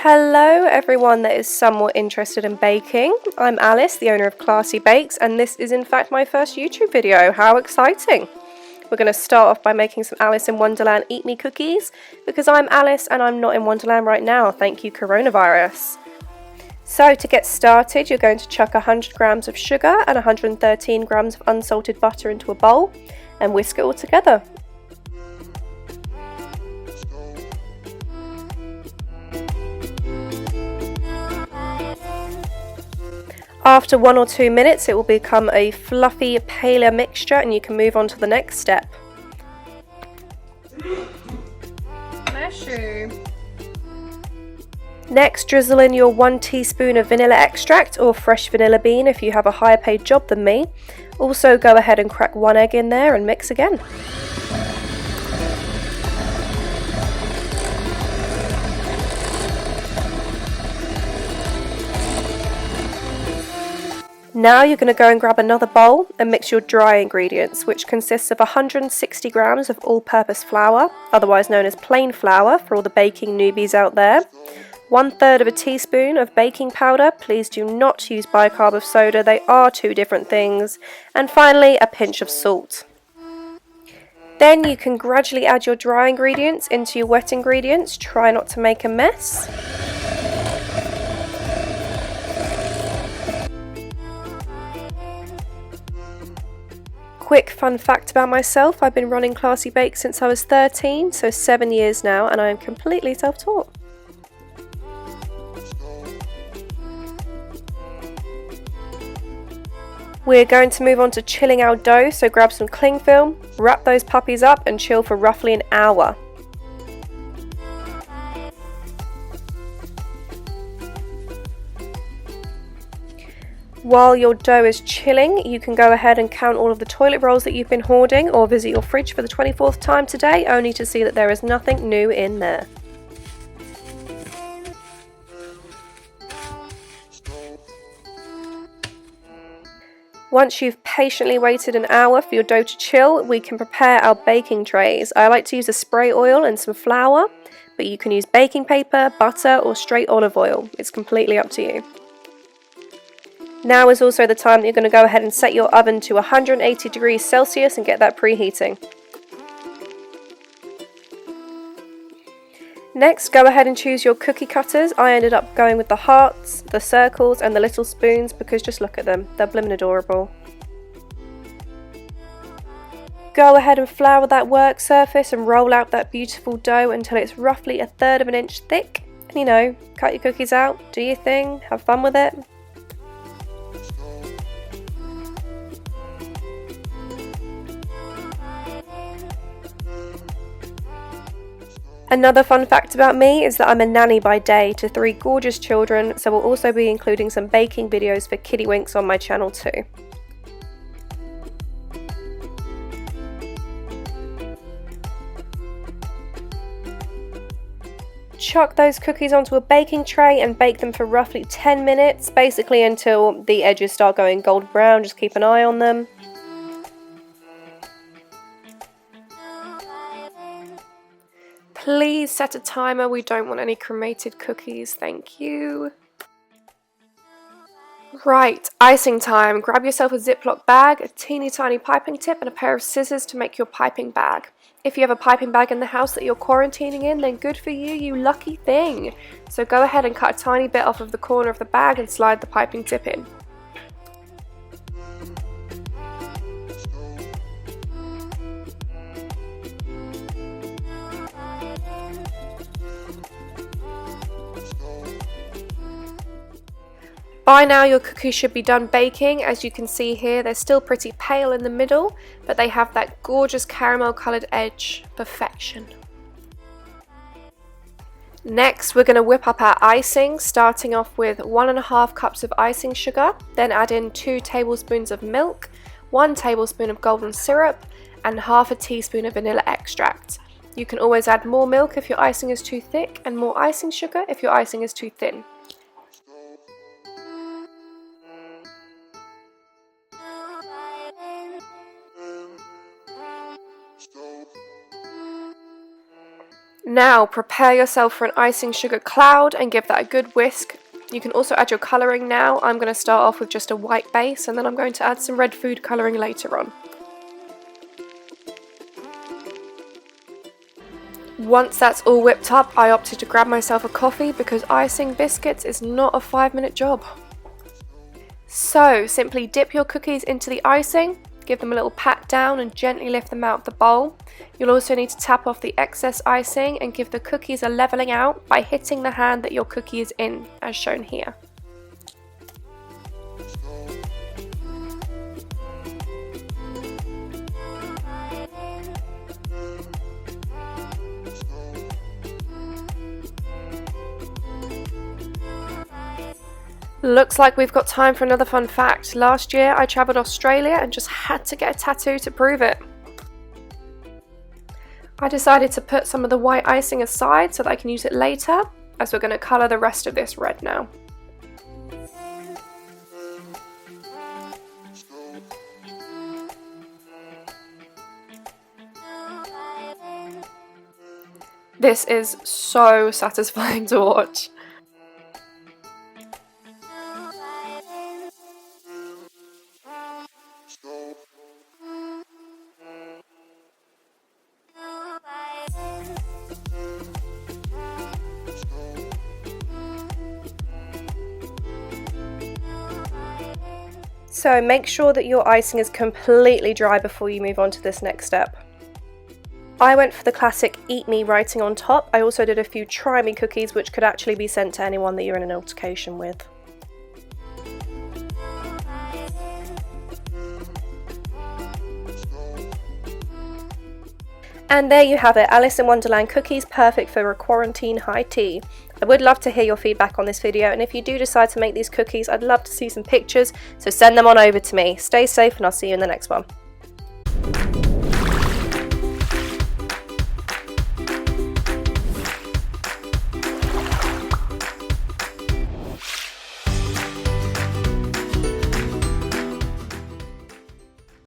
Hello everyone that is somewhat interested in baking. I'm Alice, the owner of ClassyBakes, and this is in fact my first YouTube video. How exciting! We're going to start off by making some Alice in Wonderland Eat Me cookies, because I'm Alice and I'm not in Wonderland right now, thank you coronavirus. So to get started, you're going to chuck 100 grams of sugar and 113 grams of unsalted butter into a bowl and whisk it all together. After 1 or 2 minutes it will become a fluffy, paler mixture and you can move on to the next step. Next, drizzle in your 1 teaspoon of vanilla extract or fresh vanilla bean if you have a higher paid job than me. Also go ahead and crack 1 egg in there and mix again. Now you're going to go and grab another bowl and mix your dry ingredients, which consists of 160 grams of all-purpose flour, otherwise known as plain flour for all the baking newbies out there, 1/3 of a teaspoon of baking powder, please do not use bicarb of soda, they are 2 different things, and finally a pinch of salt. Then you can gradually add your dry ingredients into your wet ingredients, try not to make a mess. Quick fun fact about myself, I've been running ClassyBakes since I was 13, so 7 years now, and I am completely self-taught. We're going to move on to chilling our dough, so grab some cling film, wrap those puppies up and chill for roughly an hour. While your dough is chilling, you can go ahead and count all of the toilet rolls that you've been hoarding or visit your fridge for the 24th time today, only to see that there is nothing new in there. Once you've patiently waited an hour for your dough to chill, we can prepare our baking trays. I like to use a spray oil and some flour, but you can use baking paper, butter or straight olive oil. It's completely up to you. Now is also the time that you're going to go ahead and set your oven to 180 degrees Celsius and get that preheating. Next, go ahead and choose your cookie cutters. I ended up going with the hearts, the circles and the little spoons because just look at them, they're blimmin' adorable. Go ahead and flour that work surface and roll out that beautiful dough until it's roughly 1/3 of an inch thick. And you know, cut your cookies out, do your thing, have fun with it. Another fun fact about me is that I'm a nanny by day to 3 gorgeous children, so we'll also be including some baking videos for kiddywinks on my channel too. Chuck those cookies onto a baking tray and bake them for roughly 10 minutes, basically until the edges start going gold brown, just keep an eye on them. Please set a timer, we don't want any cremated cookies, thank you. Right, icing time. Grab yourself a Ziploc bag, a teeny tiny piping tip and a pair of scissors to make your piping bag. If you have a piping bag in the house that you're quarantining in, then good for you, you lucky thing. So go ahead and cut a tiny bit off of the corner of the bag and slide the piping tip in. By now your cookies should be done baking. As you can see here, they're still pretty pale in the middle, but they have that gorgeous caramel coloured edge. Perfection. Next, we're going to whip up our icing, starting off with 1.5 cups of icing sugar, then add in 2 tablespoons of milk, 1 tablespoon of golden syrup, and 1/2 teaspoon of vanilla extract. You can always add more milk if your icing is too thick, and more icing sugar if your icing is too thin. Now prepare yourself for an icing sugar cloud and give that a good whisk. You can also add your colouring now. I'm going to start off with just a white base and then I'm going to add some red food colouring later on. Once that's all whipped up, I opted to grab myself a coffee because icing biscuits is not a 5-minute job. So simply dip your cookies into the icing, give them a little pat down and gently lift them out of the bowl. You'll also need to tap off the excess icing and give the cookies a leveling out by hitting the hand that your cookie is in, as shown here. Looks like we've got time for another fun fact. Last year I travelled Australia and just had to get a tattoo to prove it. I decided to put some of the white icing aside so that I can use it later, as we're going to colour the rest of this red now. This is so satisfying to watch. So make sure that your icing is completely dry before you move on to this next step. I went for the classic Eat Me writing on top. I also did a few Try Me cookies which could actually be sent to anyone that you're in an altercation with. And there you have it, Alice in Wonderland cookies, perfect for a quarantine high tea. I would love to hear your feedback on this video, and if you do decide to make these cookies, I'd love to see some pictures, so send them on over to me. Stay safe and I'll see you in the next one.